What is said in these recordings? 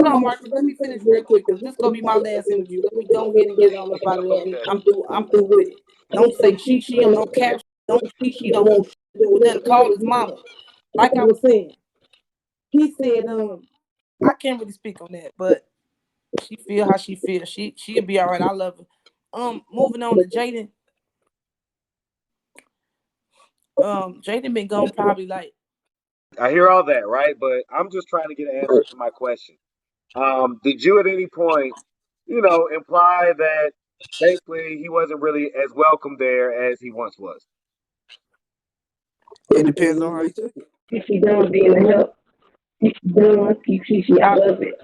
Hold on, Marcus. Let me finish real quick because this gonna be my last interview. Let me go ahead and get it on up out of there. I'm through. I'm through with it. Don't say she or no cap. Don't she don't want to do with nothing. Call his mama. Like I was saying, he said, I can't really speak on that, but she feel how she feels. She'll be all right. I love her. Moving on to Jaden. Jaden been gone probably like. I hear all that, right? But I'm just trying to get an answer to my question. Did you at any point, imply that basically he wasn't really as welcome there as he once was? It depends on how you took it. If she done being a help, if she done, keep she out of it.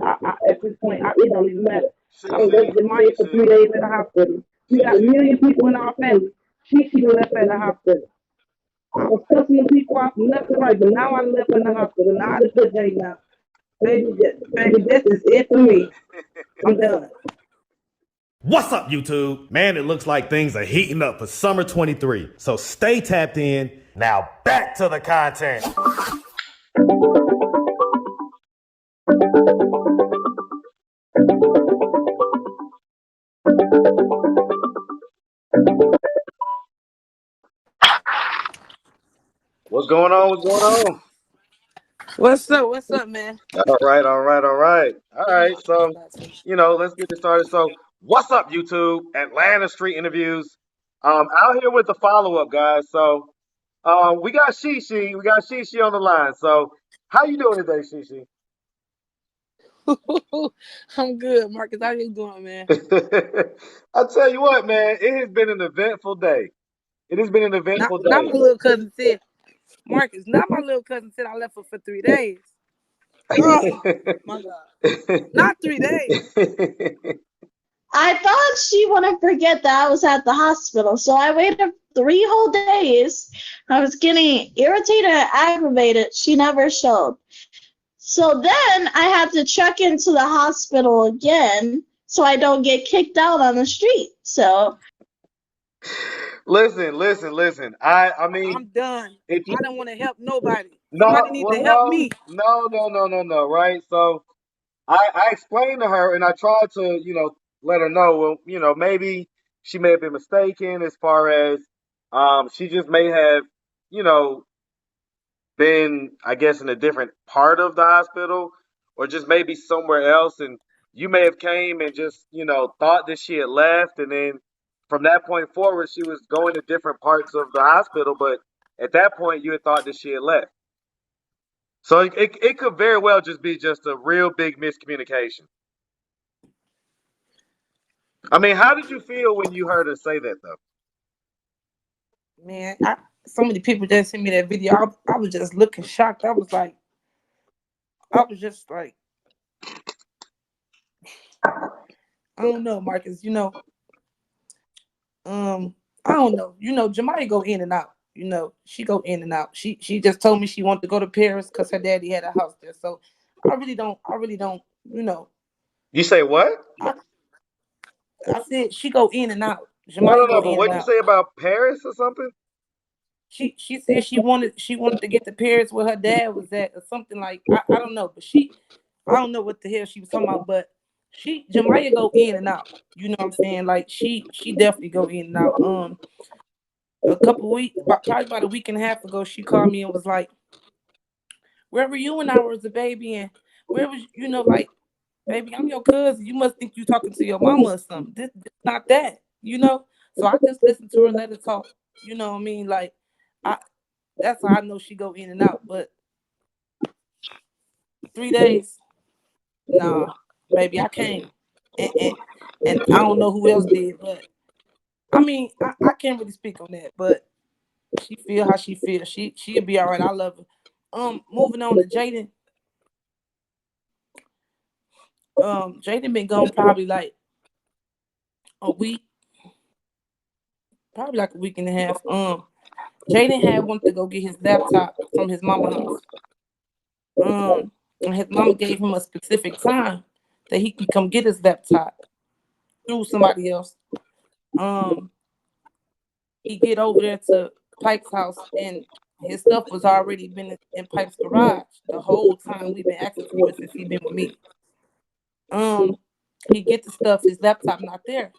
At this point, it don't even matter. I was with Jamiya for 3 days at the hospital. We got a million people in our family. She left at the hospital. I was cussing the people off left and right, but now I left in the hospital. Now I just put Jay now. Baby, this is it for me. I'm done. What's up, YouTube? Man, it looks like things are heating up for summer 23. So stay tapped in. Now back to the content. What's going on? What's going on? What's up? What's up, man? All right, all right, all right. All right. So, let's get this started. So, what's up, YouTube? Atlanta Street Interviews. Out here with the follow-up, guys. So, we got She-She. We got She-She on the line. So, how you doing today, She-She? I'm good, Marcus. How you doing, man? I tell you what, man, it has been an eventful day. It has been an eventful day. Not my little cousin said, Marcus, not my little cousin said I left her for 3 days. Oh, my God. Not 3 days. I thought she wouldn't forget that I was at the hospital, so I waited 3 whole days. I was getting irritated and aggravated. She never showed. So then I had to check into the hospital again so I don't get kicked out on the street. So Listen. I mean, I'm done. I don't want to help nobody. No, Somebody needs to help me. No, right? So I explained to her and I tried to, let her know, well, maybe she may have been mistaken as far as she just may have, been, I guess, in a different part of the hospital or just maybe somewhere else. And you may have came and just, thought that she had left. And then from that point forward, she was going to different parts of the hospital. But at that point, you had thought that she had left. So it could very well just be just a real big miscommunication. I mean, how did you feel when you heard her say that, though? Man, so many people just sent me that video. I was just looking shocked. I was just like, I don't know, Marcus. I don't know. Jamiya go in and out. She go in and out. She just told me she wanted to go to Paris because her daddy had a house there. So I really don't. You say what? I said she go in and out. No. But what did you say about Paris or something? She said she wanted to get to Paris where her dad was at or something like I don't know. But I don't know what the hell she was talking about. But Jamiya go in and out. You know what I'm saying? Like she definitely go in and out. A couple weeks, probably about a week and a half ago, she called me and was like, "Where were you when I was a baby? And where was like, baby, I'm your cousin. You must think you talking to your mama or something. This not that, So I just listened to her and let her talk. You know what I mean? Like, that's how I know she go in and out. But 3 days, nah, baby, I came, and I don't know who else did, but I mean, I can't really speak on that, but she feel how she feels. She'll be all right. I love her. Moving on to Jaden. Jaden been gone probably like a week, probably like a week and a half. Jaden had wanted to go get his laptop from his mama's house. And his mama gave him a specific time that he could come get his laptop through somebody else. He get over there to Pipe's house and his stuff was already been in Pipe's garage the whole time we've been asking for it since he been with me. He get the stuff, his laptop not there.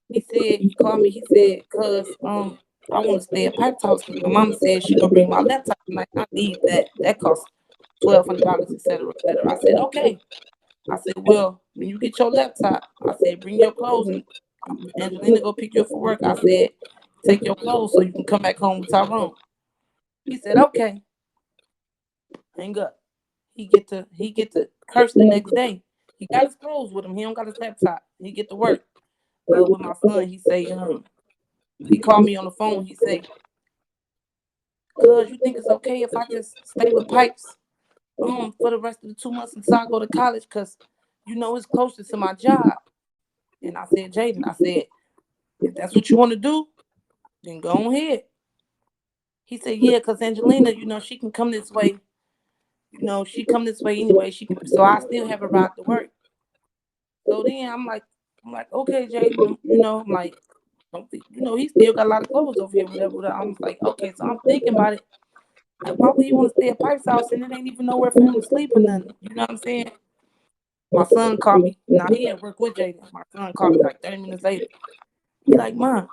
He said, he called me, he said, cause I want to stay at Pipe's house because my mama said she gonna bring my laptop tonight. I need that. That costs $1,200, etc., etc. I said, okay. I said, well, when you get your laptop, I said, bring your clothes and Angelina go pick you up for work. I said, take your clothes so you can come back home with Tyrone. He said, okay. Hang up. He get to curse the next day. He got his clothes with him. He don't got his laptop. He get to work. With my son, he say, he called me on the phone. He say, "Cuz, you think it's okay if I just stay with Pipes for the rest of the 2 months until I go to college? Cause it's closer to my job." And I said, Jaden, I said, if that's what you want to do, then go ahead. He said, yeah, cause Angelina, she can come this way. She come this way anyway. She can, so I still have a ride to work. So then I'm like, okay, Jaden, I'm like, he still got a lot of clothes over here, whatever, whatever. I'm like, okay, so I'm thinking about it. Like, why would he want to stay at Pipe's house and it ain't even nowhere for him to sleep or nothing? You know what I'm saying? My son called me. Now he at work with Jaden. My son called me like 30 minutes later. He like, Mom.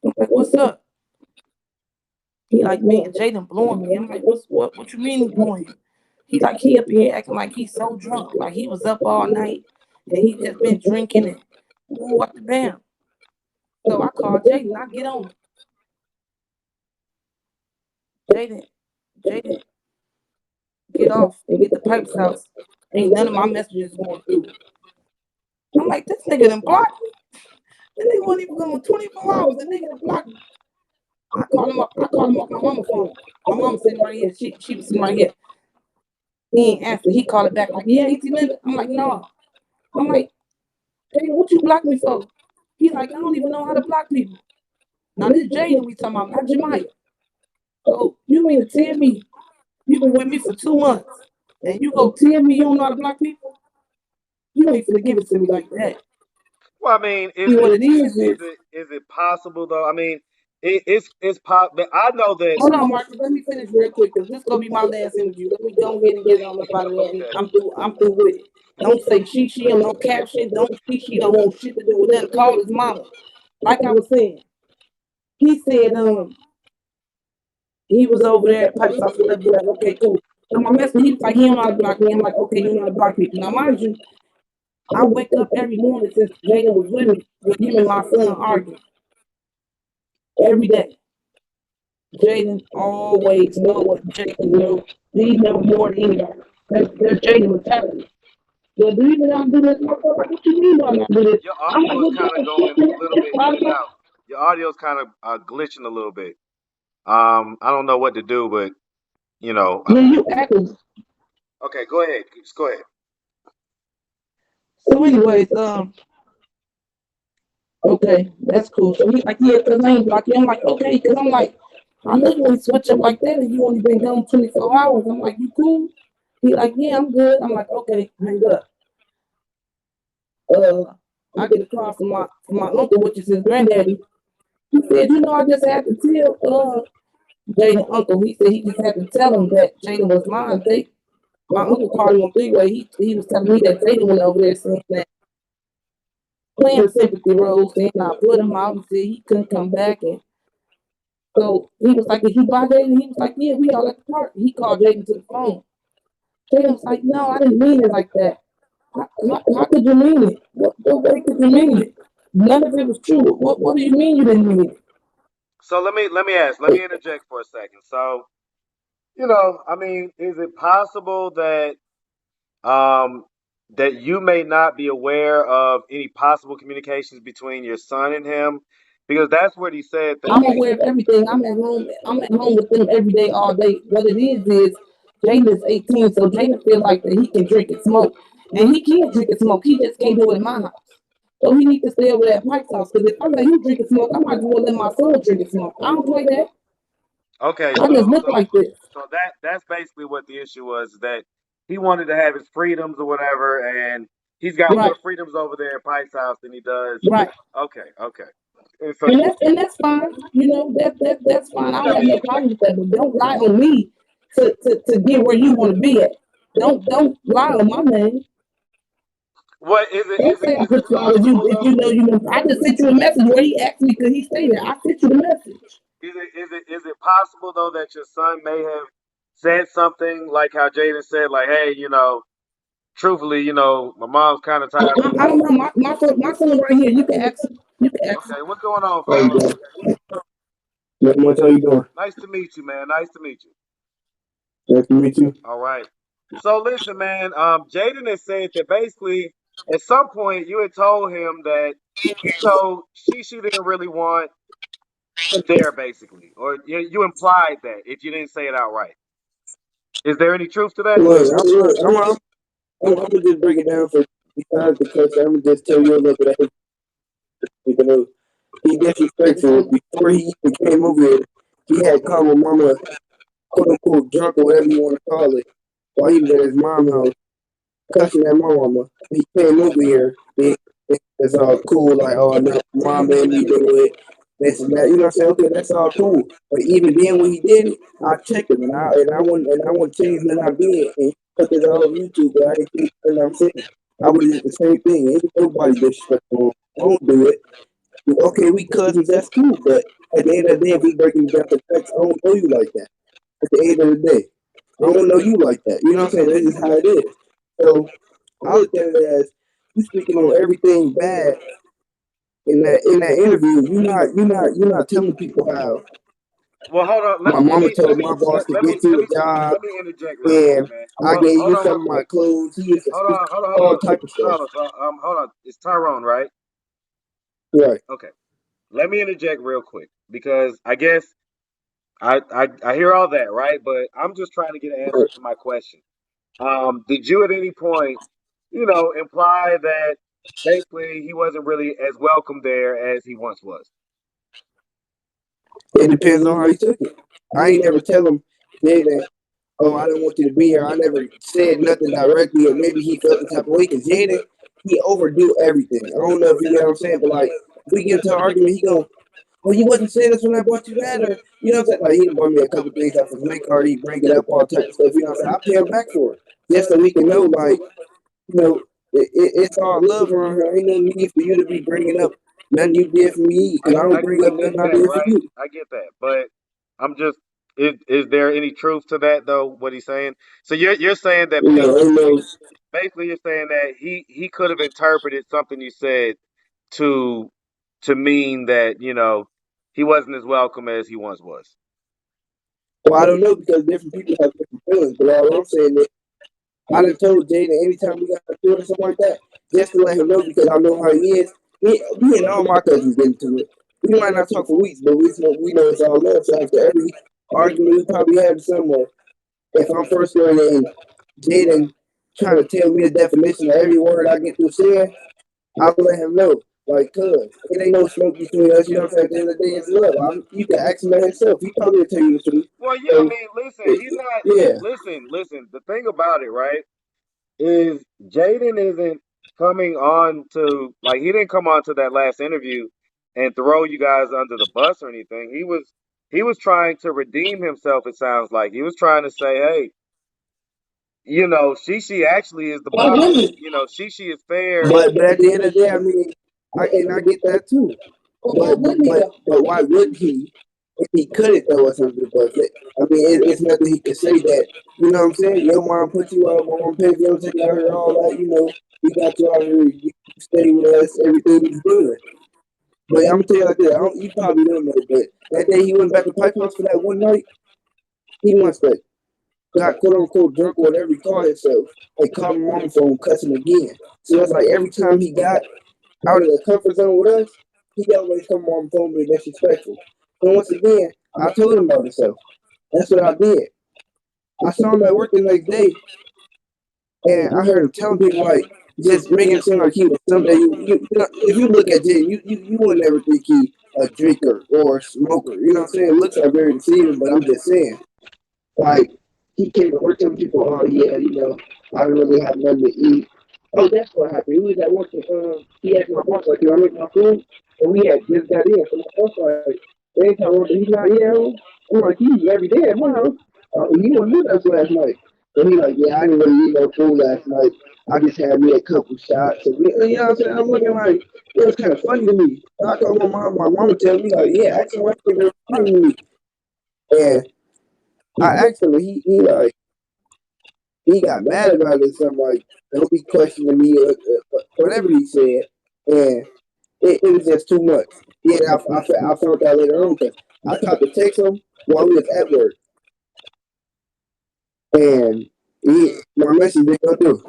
I'm like, what's up? He like, man, Jaden blowing me. I'm like, what you mean he blowing you? He like, he up here acting like he's so drunk. Like he was up all night and he just been drinking and ooh, what the damn. So I called Jaden. I get on. Jaden, get off and get the Pipes house. Ain't none of my messages going through. I'm like, this nigga done blocked me. The nigga wasn't even going 24 hours. The nigga done blocked me. I called him up. I called him off my mama's phone. My mama sitting right here. She was sitting right here. He ain't answer. He called it back like, yeah, Auntie Linda. I'm like, no. I'm like, Jaden, what you block me for? He's like, I don't even know how to block people. Now this Jaden we talking about, not Jamiya. So you mean to tell me you been with me for 2 months and you go tell me you don't know how to block people? You ain't finna give it to me like that. Well, I mean, See what it is? is it possible though? I mean, it's possible. I know that. Hold on, Marcus. Let me finish real quick because this gonna be my last interview. Let me go ahead and get it on up out of there. And Okay. I'm through. I'm through with it. Don't say she on no caption. Don't she don't want shit to do with that. Call his mama. Like I was saying, he said he was over there at Pipes House. Be like, okay, cool. So my message, he was like, he don't know how to block me. I'm like, okay, you know how to block people. Now, mind you, I wake up every morning since Jaden was with me, with him and my son arguing every day. Jaden always know what Jaden knows. He know more than anybody. That's Jaden mentality. Well, do you know how to do this? Like, what you mean by not do this? Your I'm like, audio is what kind of going a little bit in and out. Your audio is kind of glitching a little bit. I don't know what to do, but you know. Yeah, you acting. Okay, go ahead. Just go ahead. So, anyways, okay, that's cool. So he's like, yeah, cause I ain't block you. I'm like, okay, cause I'm like, I know you ain't switch up like that, and you only been gone 24 hours. I'm like, you cool? He like, yeah, I'm good. I'm like, okay, hang up. I get a call from my uncle, which is his granddaddy. He said, I just had to tell Jaden uncle. He said he just had to tell him that Jaden was mine. My uncle called him on three-way. He was telling me that Jaden went over there saying that playing sympathy role, saying I put him out and said he couldn't come back. And so he was like, "Did you buy Jaden?" He was like, "Yeah, we all at the park." He called Jaden to the phone. Jaden was like, "No, I didn't mean it like that. How could you mean it? What way could you mean it? None of it was true. What do you mean you didn't mean it?" So let me interject for a second. So, I mean, is it possible that um that you may not be aware of any possible communications between your son and him? Because that's what he said that I'm aware of everything. I'm at home. I'm at home with them every day, all day. What it is Jaden is 18, so Jaden feel like that he can drink and smoke, and he can drink and smoke. He just can't do it in my house. So he needs to stay over there at Mike's house. Because if I let him drink and smoke, I might as well let my son drink and smoke. I don't play that. okay, I just look like this. so that's basically what the issue was, that he wanted to have his freedoms or whatever, and he's got Right. more freedoms over there at Pike's house than he does. Right. Okay, okay. And so And that's fine. That's fine. I don't have no problem with that. But don't lie on me to get where you want to be at. Don't lie on my name. What is it? Don't say I Is it put you on. possible If though? you know. I just sent you a message where he asked me could he stay there. I sent you the message. Is it possible though that your son may have said something like how Jaden said, like, hey, truthfully, my mom's kind of tired of I me. don't know. My son right here. You can ask him. You can ask him. Okay, what's going on, How you fella? doing? Not much. How you doing? Nice to meet you, man. Nice to meet you. Nice to meet you. All right. So listen, man. Jaden has said that basically at some point you had told him that she didn't really want him there, basically, or you implied that if you didn't say it outright. Is there any truth to that? I'm gonna just break it down for besides the question. I'm gonna just tell you a little bit of because he disrespectful before he even came over here. He had called my mama quote unquote drunk or whatever you want to call it while he was at his mom's house cussing at my mama. He came over here. It's all cool, like, oh no, mom made me do it. This and that. You know what I'm saying? Okay, that's all cool. But even then when he did it, I checked him and I wouldn't change nothing I did and he took it all on YouTube, but I didn't think what I'm saying. I would have did the same thing. Ain't nobody disrespectful. Don't do it. Okay, we cousins, that's cool, but at the end of the day, if we breaking down the facts, I don't know you like that. At the end of the day, I don't know you like that. You know what I'm saying? That's just how it is. So I look at it as you speaking on everything bad in that interview. You're not telling people how Well, hold on. my mama told my boss to get you a job Let me interject real quick, and man. I gave Hold you on, some of my clothes. He used to speak hold all on. type of stuff. Hold on. It's Tyrone, right? Right. Okay. Let me interject real quick because I guess I hear all that, right? But I'm just trying to get an answer to my question. Did you at any point, imply that basically he wasn't really as welcome there as he once was? It depends on how he took it. I ain't never tell him, Jaden, oh, I don't want you to be here. I never said nothing directly, or maybe he felt the type of way. Because Jaden, he overdo everything. I don't know if you know what I'm saying, but like, if we get into an argument, he go, well, you wasn't saying this when I bought you that, or, you know what I'm saying? Like, he bought me a couple things off his make card, he bring it up, all type of stuff, you know what I'm saying? I pay him back for it. Just so we can know, like, it's all love around here. Ain't no need for you to be bringing up nothing you did for me, because I don't bring I up get nothing I that, did for right? you. I get that, but I'm just is there any truth to that though? What he's saying? So you're saying that You know, ain't no, basically you're saying that he could have interpreted something you said to mean that he wasn't as welcome as he once was. well, I don't know, because different people have different feelings, but all I'm saying is, I done told Jaden anytime we got to do it or something like that, just to let him know because I know how he is. Me and all my cousins get into it. We might not talk for weeks, but we know it's all love. So after every argument we probably have somewhere, if I'm first learning and Jaden trying to tell me the definition of every word I get through saying, I'll let him know. Like, cuz, it ain't no smoke between us, you know what I'm saying? At the end of the day, it's love. You can ask him that himself. He probably will tell you the truth. Well, yeah, I So, mean, listen, he's not. yeah. Listen. The thing about it, right, is Jaden isn't coming on to like he didn't come on to that last interview and throw you guys under the bus or anything. He was trying to redeem himself. It sounds like he was trying to say, hey, she actually is the boss. She is fair. But at the end of the day, I mean, I get that too. But why would he if he couldn't throw us under the bus? I mean, it's nothing he could say that. You know what I'm saying? Your mom put you out, my mom paid you, take out her, all that. You know, we got you out here. You stay with us. Everything is good. But I'm gonna tell you like this. You probably don't know, but that day he went back to Pipe House for that one night, he must have got quote unquote drunk or whatever he called himself and called my mom phone cussing again. So it's like every time he got out of the comfort zone with us, he always come on the phone being disrespectful. So once again, I told him about himself. That's what I did. I saw him at work the next day, and I heard him telling people like, just making it seem like he was something. If you look at Jay, you would never think he a drinker or a smoker. You know what I'm saying? It looks like very deceiving, but I'm just saying, like, he came to work telling people, oh yeah, I don't really have nothing to eat. Oh, that's what happened. He was at work and he asked my boss, like, can I make my food? And we had just got in. So my boss like, anytime he's not here, I'm like, he's every day at my house. He was with us last night. So he like, yeah, I didn't really eat no food last night. I just had me a couple shots. And you know what I'm saying? I'm looking like, it was kind of funny to me. I called my mom. My mom tell me, like, yeah, ask him why he been responding to me. And I asked him, and he got mad about it. Something like, don't be questioning me, or whatever he said. And it was just too much. Yeah, I found out later on because I tried to text him while we was at work. And my message didn't go through.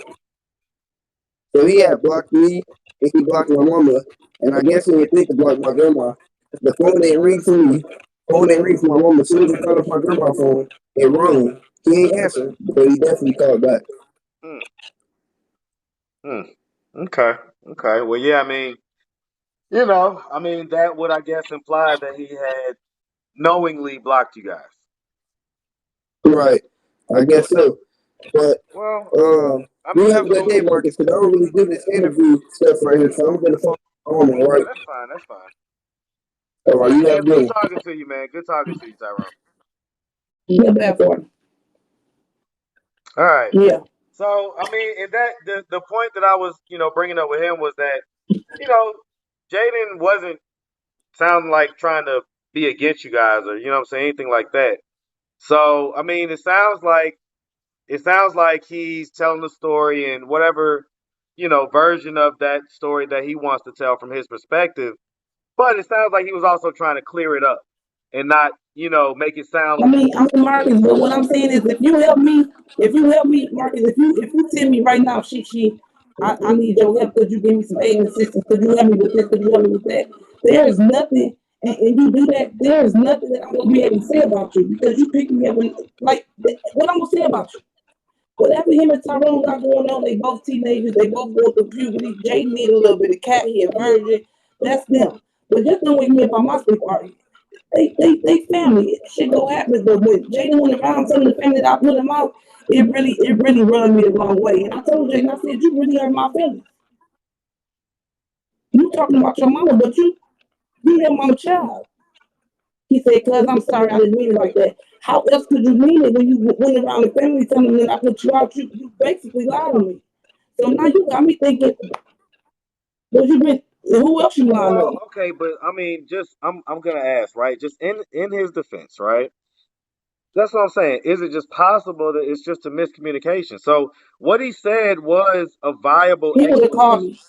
So he had blocked me, and he blocked my mama. And I guess he didn't think to block my grandma. The phone didn't ring for me. Phone didn't ring for my mama. As soon as I called up my grandma's phone, it rang. He ain't answer, but he definitely called back. Hmm. Hmm. Okay. Okay. Well, yeah. I mean, that would, I guess, imply that he had knowingly blocked you guys. Right. I guess so. But Well, I you mean, have a good day, Marcus, because I don't really do this interview stuff right here, so I'm going to focus on it, yeah, right? that's fine. That's fine. All right, you Hey, have a it's good good one. talking to you, man. Good talking to you, Tyrone. Yeah, bad for him. All right. Yeah. So, I mean, and that the point that I was, bringing up with him was that, you know, Jaden wasn't sounding like trying to be against you guys or, you know what I'm saying, anything like that. So, I mean, it sounds like he's telling the story and whatever, version of that story that he wants to tell from his perspective. But it sounds like he was also trying to clear it up and not, make it sound like. Marcus, but what I'm saying is, if you help me, Marcus, if you tell me right now, I need your help. Could you give me some aid and assistance? Could you help me with this? Could you help me with that? There is nothing, and you do that. There is nothing that I'm gonna be able to say about you because you pick me up when, like, what I'm gonna say about you. Whatever him and Tyrone got going on, they both teenagers. They both go through puberty. Jaden need a little bit of cat. He a virgin. That's them. But just don't wake me up on my sleep party. They family. Shit go happen. But when Jaden went around telling the family that I put him out, it really rubbed me the wrong way. And I told Jaden, I said, you really hurt my feelings. You talking about your mama, but you your mama child. He said, cuz I'm sorry, I didn't mean it like that. How else could you mean it when you went around the family telling me that I put you out? You basically lied on me. So now you got me thinking, what you been, who else you lying Well, on? okay, but I mean, just I'm gonna ask, right? Just in his defense, right? That's what I'm saying. Is it just possible that it's just a miscommunication? So what he said was a viable He would have called explanation.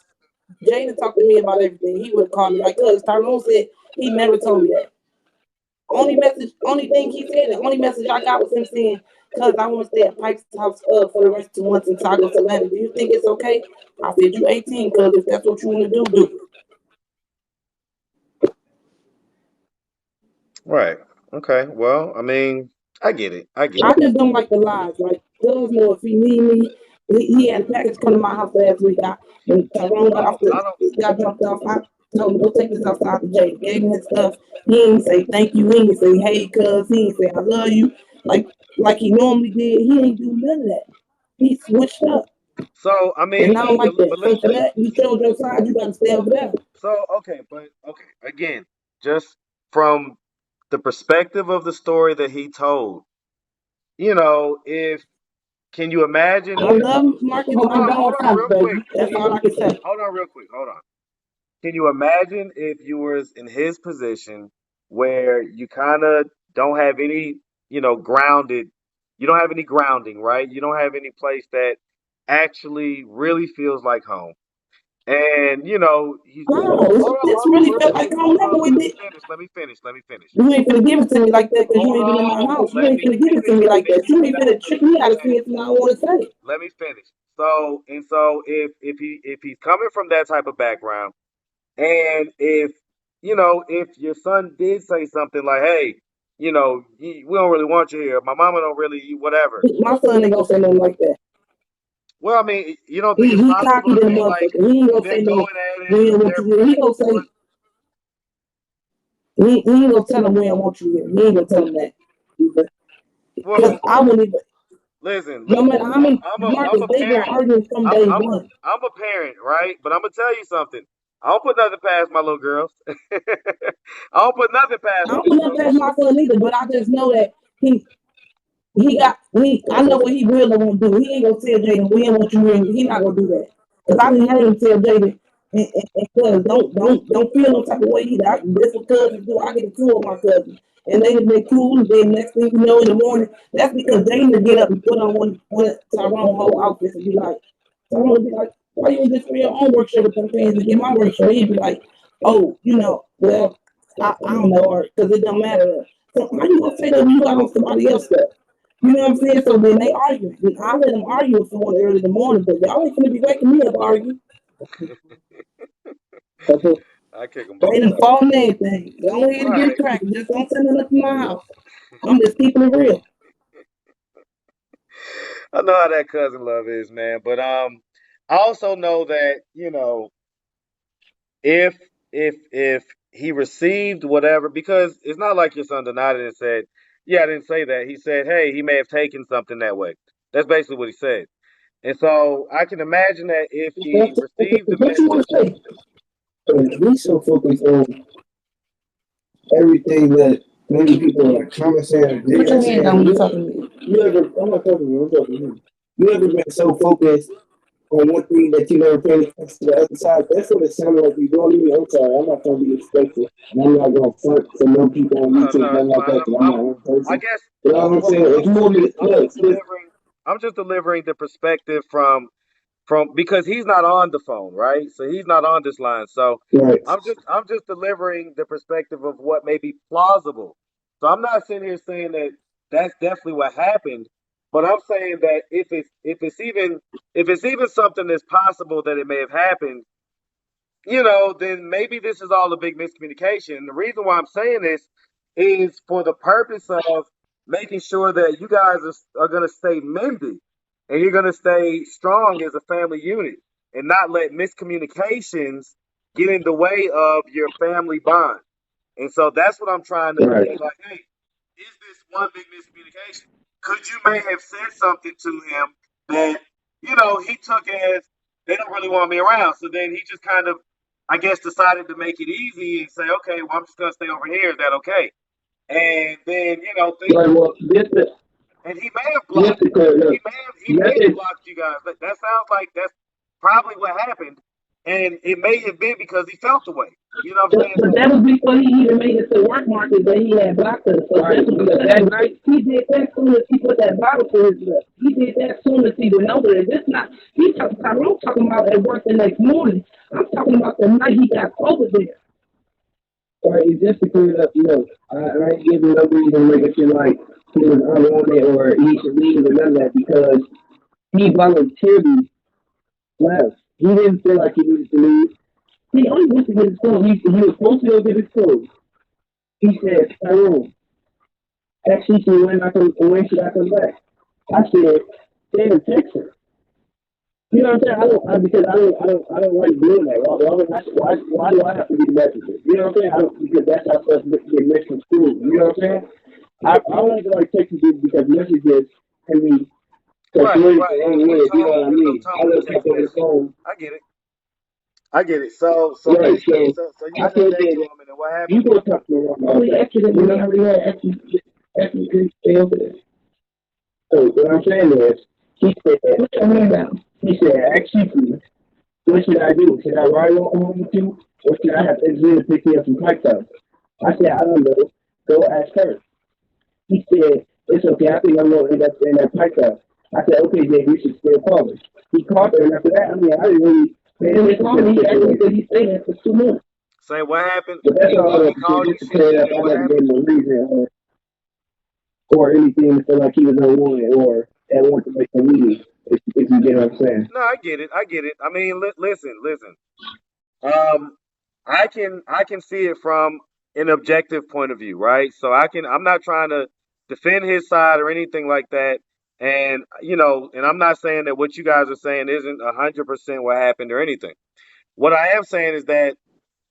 me. Jada talked to me about everything. He would have called me like, cuz Tyrone said he never told me that. Only thing he said, the only message I got was him saying, cuz I want to stay at Pike's house for the rest of 2 months until I go to Atlanta. Do you think it's okay? I said, you 18, cuz if that's what you want to do, do it. Right. Okay. Well, I mean, I get it. I get I it. just don't like the lies. Like, does know if he need me. He had a package come to my house last week. When Tyrone I don't. got dropped off, I told him, go take this outside the jail. Gave him his stuff. He ain't say thank you. He ain't say, hey, cuz. He ain't say, I love you. Like, like he normally did. He ain't do none of that. He switched up. So I mean, And I don't like that. but So for that, you showed your side, you got to stay over there. so okay, but okay. Again, just from the perspective of the story that he told, if can you imagine I if love Marcus and I'm hold down on for real quick. baby. That's all I can say. Hold on real quick. Hold on. Can you imagine if you was in his position where you kind of don't have any, grounded, you don't have any grounding, right? You don't have any place that actually really feels like home. And, he's just, No, this hold on really real felt quick. like home Hold never on, with let me it. finish. Let me finish. Let me finish. You ain't gonna give it to me like that because you Hold ain't been in my on. house. You Let ain't me gonna give it to finish. me Let like me that. You ain't gonna trick me out of finish. saying something I don't want to say. Let me finish. So if he's coming from that type of background, and if your son did say something like, "Hey, we don't really want you here. My mama don't really whatever." My son ain't gonna say nothing like that. Well, I mean, you don't think it's He possible cocky to than a be like motherfucker. He ain't gonna say them no. going at it We and don't want they're you here. He back gonna and say forth? he ain't gonna tell him we don't want you here. He ain't gonna tell him that. Because Well, I wouldn't even. listen, No matter how many I'm Marcus, a they been parent. arguing from I'm day I'm one. I'm a parent, right? But I'm gonna tell you something. I don't put nothing past my little girls. I don't put nothing past I my don't put little nothing girls. past my son either, but I just know that he I know what he really won't do. He ain't gonna tell Jaden, we ain't want you here. He not gonna do that. Cause I done heard him tell Jaden, and cuz don't feel no type of way either. This what cousins do. I get a tour of my cousins. And they just been cool, and then next thing you know in the morning, that's because Jaden will get up and put on one Tyrone whole outfits and be like, Tyrone would be like, why you just wear your own work shirt with them fans and get my work shirt? He'd be like, oh, well, I don't know, or because it don't matter. So how you gonna say that when you got on somebody else stuff? You know what I'm saying? So then they argue. Then I let them argue with someone early in the morning, but y'all ain't gonna be waking me up arguing. I kick them They both done out. falling everything. Go ahead and get Right. it cracking. Just don't send it up in my house. I'm just keeping it real. I know how that cousin love is, man. But I also know that if if he received whatever, because it's not like your son denied it and said, "Yeah, I didn't say that." He said, "Hey, he may have taken something that way." That's basically what he said. And so I can imagine that if he received the What you want message, to say? We so focused on everything that maybe people are commenting. Put your hand down when you're talking to me. I'm not talking to you. I'm talking to you. You ever been so focused on one thing that you never paid attention to the other side? That's what it sounded like you're doing to me. I'm sorry. I'm not trying to be respectful. And I'm not going to front for no people on no, YouTube, no, nothing it's like fine. that, because I'm my own I person. guess You know what I'm saying? If you want me to, look, I'm just delivering the perspective from because he's not on the phone, right? So he's not on this line. So right. I'm just delivering the perspective of what may be plausible. So I'm not sitting here saying that that's definitely what happened, but I'm saying that if it's even something that's possible that it may have happened, then maybe this is all a big miscommunication. And the reason why I'm saying this is for the purpose of making sure that you guys are going to stay mended and you're going to stay strong as a family unit and not let miscommunications get in the way of your family bond. And so that's what I'm trying to Right. be like, hey, is this one big miscommunication? Could you may have said something to him that, he took as they don't really want me around. So then he just kind of, I guess, decided to make it easy and say, okay, well, I'm just going to stay over here. Is that okay? And then, things, Right, well, and he may have just blocked, to clear it up, he may have blocked you guys. That sounds like that's probably what happened. And it may have been because he felt the way. You know what I'm saying? But So, that was before he even made it to the work market that he had blocked us. So right, that night he did that soon as he put that bottle to his lip. He did that soon as he went over there. This not he talking Tyrone talking about at work the next morning. I'm talking about the night he got over there. right, just to clear it up, I ain't giving no reason to make it feel like he was unwanted or he should leave or none of that because he voluntarily left. He didn't feel like he needed to leave. He only went to get his phone. He was supposed to go get his phone. He said, Tyrone, actually, when should I come back? I said, damn, text her. You know what I'm saying? I don't like doing that. Why do I have to be the messenger? You know what I'm saying? Because that's how stuff get misconstrued. You know what I'm saying? I only like texting people because messages can be right, construed right. the wrong way. You know what I There's no mean? I tone in love the talk text on the messaging. phone. I get it. I get it. So Right, basically, so so you I sent told that to David, him, and then what happened? you go talk to the wrong Oh, he about actually that. didn't already had actually stay over there. So what I'm saying is, he said, Put your hand down. he said, actually, what should I do? Should I ride home with you? Or should I have Edwina pick me up from Pike Town? I said, I don't know. Go ask her. He said, it's okay. I think I'm going to end up in that Pike Town. I said, okay, Dave, you should still call me. He called her, and after that, I mean, I didn't really pay And he attention called to me. the He actually situation. said he stayed there for 2 months. Say what happened? But that's He all I called, he want to say. called you, Just to she clear it and up, then I what never happened? gave him a reason or anything to feel like he was unwanted or that want to make a meeting, if you get what I'm saying. No, I get it. I get it. I mean, listen. Um, I can see it from an objective point of view, right? So I'm not trying to defend his side or anything like that. And and I'm not saying that what you guys are saying isn't 100% what happened or anything. What I am saying is that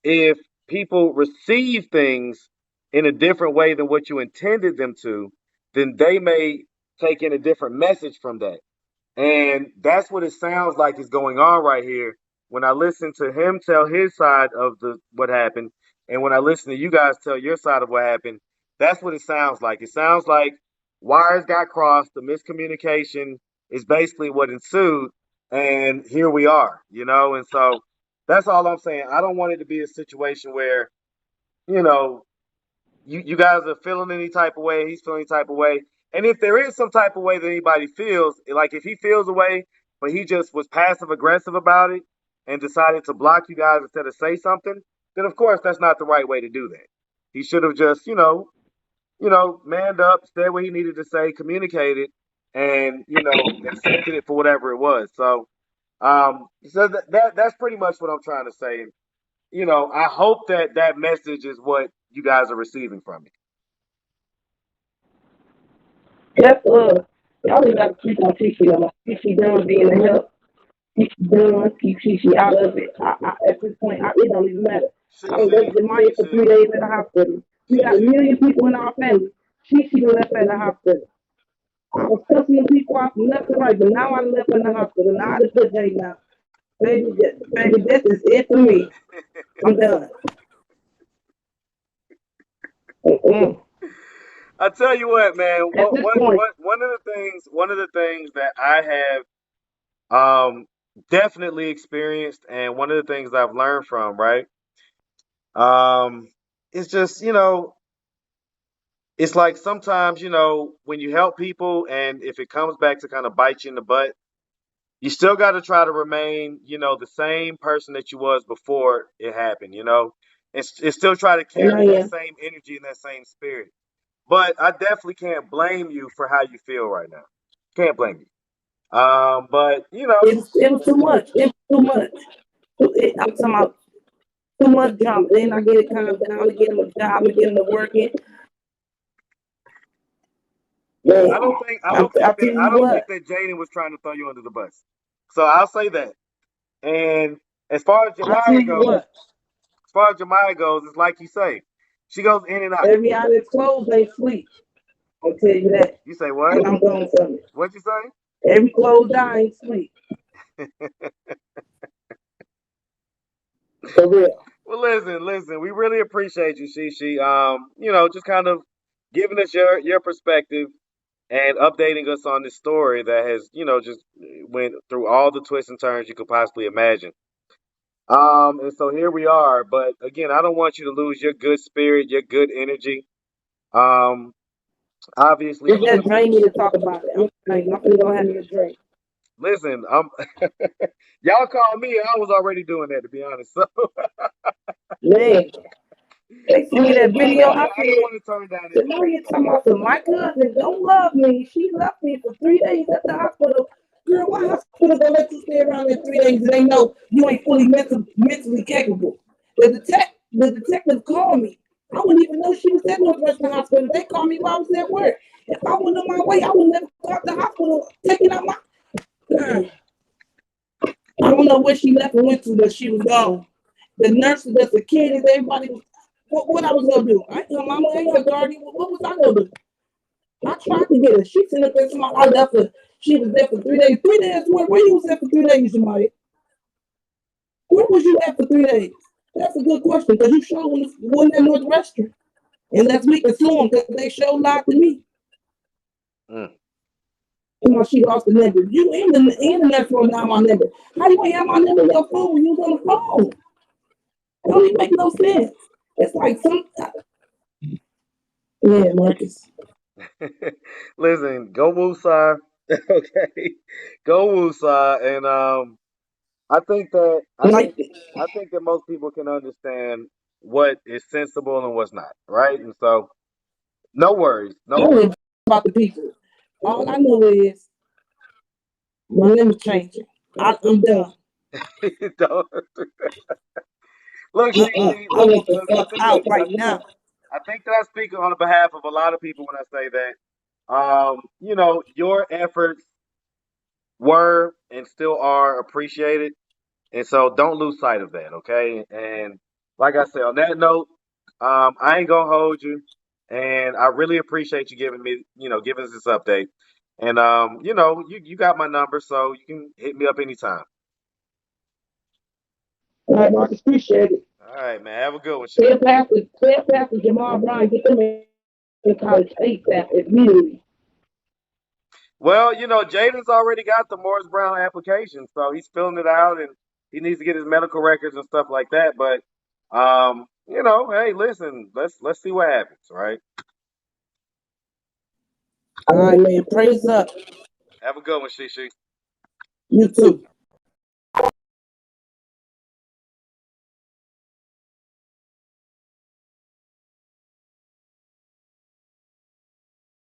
if people receive things in a different way than what you intended them to, then they may take in a different message from that. And that's what it sounds like is going on right here when I listen to him tell his side of the what happened, and when I listen to you guys tell your side of what happened. That's what it sounds like. It sounds like wires got crossed, the miscommunication is basically what ensued, and here we are, and so that's all I'm saying. I don't want it to be a situation where, you know, you guys are feeling any type of way, he's feeling any type of way. And if there is some type of way that anybody feels, like if he feels a way, but he just was passive aggressive about it and decided to block you guys instead of say something, then of course that's not the right way to do that. He should have just, manned up, said what he needed to say, communicated, and accepted it for whatever it was. So that's pretty much what I'm trying to say. I hope that that message is what you guys are receiving from it. That's y'all just gotta keep on teaching them. She done being a help. She done keep she out of it. At this point, it don't even matter. I was left with Maya for 3 days in the hospital. We got a million people in our family. She done left at the hospital. I was cussing the people off left and right, but now I left in the hospital. Now I just put Jay now. Baby, this is it for me. I'm done. Mm-mm. I tell you what, man. At this point, One of the things that I have definitely experienced, and one of the things I've learned from, right? It's just it's like sometimes when you help people, and if it comes back to kind of bite you in the butt, you still got to try to remain, the same person that you was before it happened, and still try to carry that same energy and that same spirit. But I definitely can't blame you for how you feel right now. Can't blame you. But it was too much. It was too much. I'm talking about too much drama. Then I get it calmed down to get him a job and get him to working. Man, I don't think that Jaden was trying to throw you under the bus. So I'll say that. And as far as Jemiah goes, it's like you say, she goes in and out. Every eye that's closed ain't sleep. I'll tell you that. You say what? And I'm going from it. What'd you say? Every closed eye ain't sleep. For real. Well, listen. We really appreciate you, She. Just kind of giving us your perspective and updating us on this story that has, just went through all the twists and turns you could possibly imagine. And so here we are. But again, I don't want you to lose your good spirit, your good energy. Um, Obviously, It's just drain me to talk about it. I'm gonna go have me a drink. listen, y'all called me. I was already doing that, to be honest. So Man, they sent me that video. I I didn't said, want to turn down the this. lawyer talking about my cousin don't love me. She left me for 3 days at the hospital. Girl, why hospital gonna let you stay around there 3 days and they know you ain't fully mentally capable? The detective called me. I wouldn't even know she was at Northwestern Hospital. They called me while I was at work. If I went on my way, I would never called the hospital taking out my. I don't know where she left and went to, but she was gone. The nurses, the security, everybody was. What I was gonna do? I ain't her mama, ain't her guardian. What was I gonna do? I tried to get her. She sent up there to my I left her. She was there for 3 days. 3 days where you was at for 3 days, Jamaya? Where was you at for 3 days? That's a good question, because you sure wasn't at Northwestern. Unless we can sue them, because they sure lied to me. Mm. She lost the number. You in the next one now my number. How you ain't have my number on your phone when you was on the phone? It don't even make no sense. It's like yeah, Marcus. Listen, go Woosah. Okay, go Woosah, and I think that most people can understand what is sensible and what's not, right? And so, no worries, I don't know about the people. All I know is my name is changing. I'm done. Don't- Look, I want the fuck out right now. I think that I speak on behalf of a lot of people when I say that. Your efforts were and still are appreciated, and so don't lose sight of that, okay? And like I said, on that note, I ain't gonna hold you, and I really appreciate you giving us this update. And you got my number, so you can hit me up anytime. All right, Marcus, appreciate it. All right, man. Have a good one, Tell Shane. Pastor Jamal Brown, get them in college ASAP immediately. Well, Jaden's already got the Morris Brown application, so he's filling it out, and he needs to get his medical records and stuff like that. But, hey, listen, let's see what happens, right? All right, man. Praise up. Have a good one, She-She. You too.